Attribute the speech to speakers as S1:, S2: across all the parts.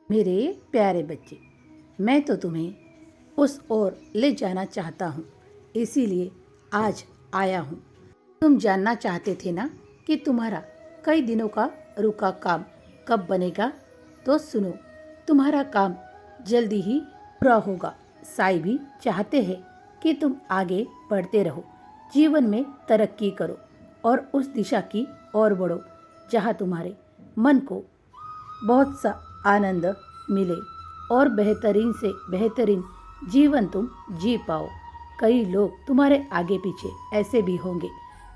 S1: मेरे प्यारे बच्चे, मैं तो तुम्हें उस ओर ले जाना चाहता हूँ, इसीलिए आज आया हूँ। तुम जानना चाहते थे ना कि तुम्हारा कई दिनों का रुका काम कब बनेगा। तो सुनो, तुम्हारा काम जल्दी ही पूरा होगा। साईं भी चाहते हैं कि तुम आगे बढ़ते रहो, जीवन में तरक्की करो और उस दिशा की ओर बढ़ो जहाँ तुम्हारे मन को बहुत सा आनंद मिले और बेहतरीन से बेहतरीन जीवन तुम जी पाओ। कई लोग तुम्हारे आगे पीछे ऐसे भी होंगे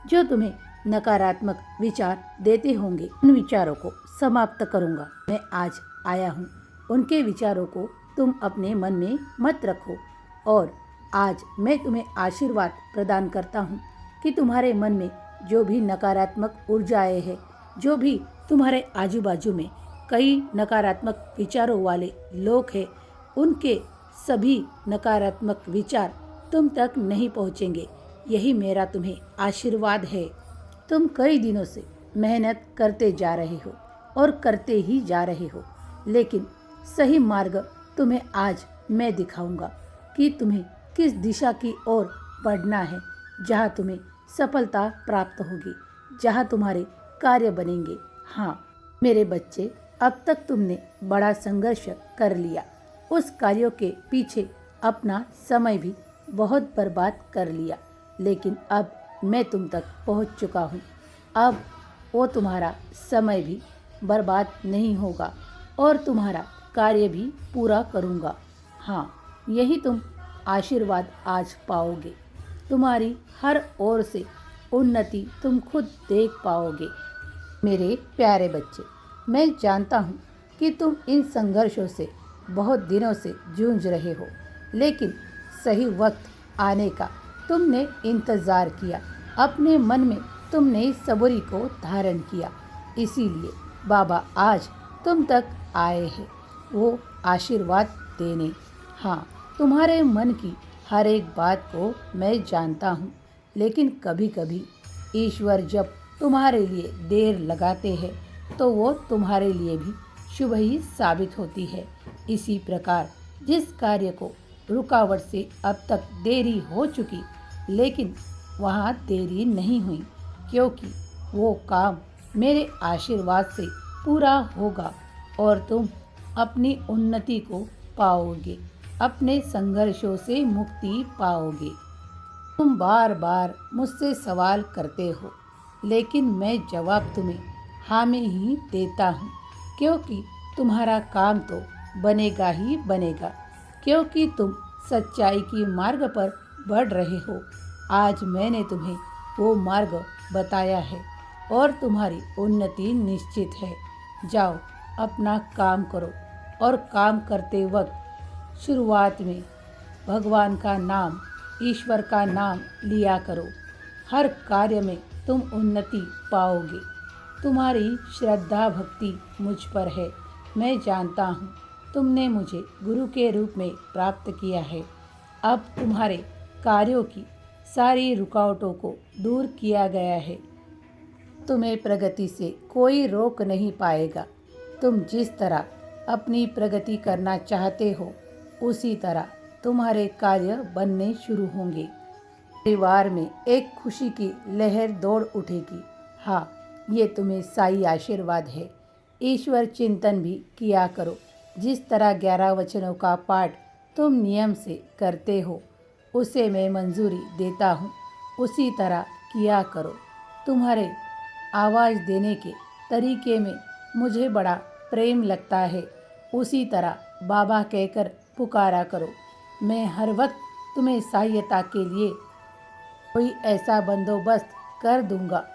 S1: जो तुम्हें नकारात्मक विचार देते होंगे। उन विचारों को समाप्त करूंगा। मैं आज आया हूँ। उनके विचारों को तुम अपने मन में मत रखो और आज मैं तुम्हें आशीर्वाद प्रदान करता हूँ कि तुम्हारे मन में जो भी नकारात्मक ऊर्जाएं हैं, जो भी तुम्हारे आजू बाजू में कई नकारात्मक विचारों वाले लोग हैं, उनके सभी नकारात्मक विचार तुम तक नहीं पहुँचेंगे। यही मेरा तुम्हें आशीर्वाद है। तुम कई दिनों से मेहनत करते जा रहे हो और करते ही जा रहे हो, लेकिन सही मार्ग तुम्हें आज मैं दिखाऊंगा कि तुम्हें किस दिशा की ओर बढ़ना है, जहाँ तुम्हें सफलता प्राप्त होगी, जहाँ तुम्हारे कार्य बनेंगे। हाँ मेरे बच्चे, अब तक तुमने बड़ा संघर्ष कर लिया, उस कार्यों के पीछे अपना समय भी बहुत बर्बाद कर लिया, लेकिन अब मैं तुम तक पहुंच चुका हूं। अब वो तुम्हारा समय भी बर्बाद नहीं होगा और तुम्हारा कार्य भी पूरा करूंगा। हाँ, यही तुम आशीर्वाद आज पाओगे। तुम्हारी हर ओर से उन्नति तुम खुद देख पाओगे। मेरे प्यारे बच्चे, मैं जानता हूँ कि तुम इन संघर्षों से बहुत दिनों से जूझ रहे हो, लेकिन सही वक्त आने का तुमने इंतज़ार किया। अपने मन में तुमने सब्र को धारण किया, इसीलिए बाबा आज तुम तक आए हैं वो आशीर्वाद देने। हाँ, तुम्हारे मन की हर एक बात को मैं जानता हूँ, लेकिन कभी कभी ईश्वर जब तुम्हारे लिए देर लगाते हैं तो वो तुम्हारे लिए भी शुभ ही साबित होती है। इसी प्रकार जिस कार्य को रुकावट से अब तक देरी हो चुकी, लेकिन वहाँ देरी नहीं हुई, क्योंकि वो काम मेरे आशीर्वाद से पूरा होगा और तुम अपनी उन्नति को पाओगे, अपने संघर्षों से मुक्ति पाओगे। तुम बार बार मुझसे सवाल करते हो, लेकिन मैं जवाब तुम्हें हाँ में ही देता हूँ, क्योंकि तुम्हारा काम तो बनेगा ही बनेगा, क्योंकि तुम सच्चाई की मार्ग पर बढ़ रहे हो। आज मैंने तुम्हें वो मार्ग बताया है और तुम्हारी उन्नति निश्चित है। जाओ अपना काम करो और काम करते वक्त शुरुआत में भगवान का नाम, ईश्वर का नाम लिया करो। हर कार्य में तुम उन्नति पाओगे। तुम्हारी श्रद्धा भक्ति मुझ पर है। मैं जानता हूँ तुमने मुझे गुरु के रूप में प्राप्त किया है। अब तुम्हारे कार्यों की सारी रुकावटों को दूर किया गया है। तुम्हें प्रगति से कोई रोक नहीं पाएगा। तुम जिस तरह अपनी प्रगति करना चाहते हो, उसी तरह तुम्हारे कार्य बनने शुरू होंगे। परिवार में एक खुशी की लहर दौड़ उठेगी। हाँ, ये तुम्हें साई आशीर्वाद है। ईश्वर चिंतन भी किया करो। जिस तरह 11 वचनों का पाठ तुम नियम से करते हो, उसे मैं मंजूरी देता हूँ, उसी तरह किया करो। तुम्हारे आवाज़ देने के तरीके में मुझे बड़ा प्रेम लगता है, उसी तरह बाबा कहकर पुकारा करो। मैं हर वक्त तुम्हें सहायता के लिए कोई ऐसा बंदोबस्त कर दूंगा।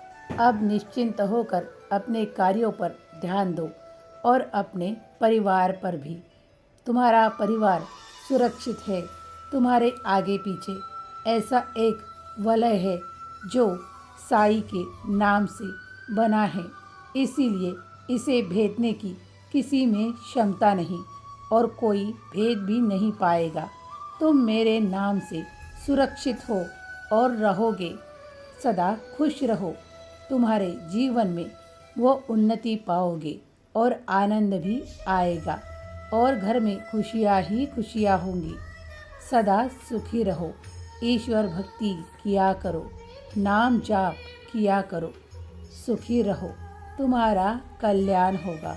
S1: अब निश्चिंत होकर अपने कार्यों पर ध्यान दो और अपने परिवार पर भी। तुम्हारा परिवार सुरक्षित है। तुम्हारे आगे पीछे ऐसा एक वलय है जो साई के नाम से बना है, इसीलिए इसे भेदने की किसी में क्षमता नहीं और कोई भेद भी नहीं पाएगा। तुम मेरे नाम से सुरक्षित हो और रहोगे। सदा खुश रहो। तुम्हारे जीवन में वो उन्नति पाओगे और आनंद भी आएगा। और घर में खुशियाँ ही खुशियाँ होंगी। सदा सुखी रहो, ईश्वर भक्ति किया करो, नाम जाप किया करो, सुखी रहो, तुम्हारा कल्याण होगा।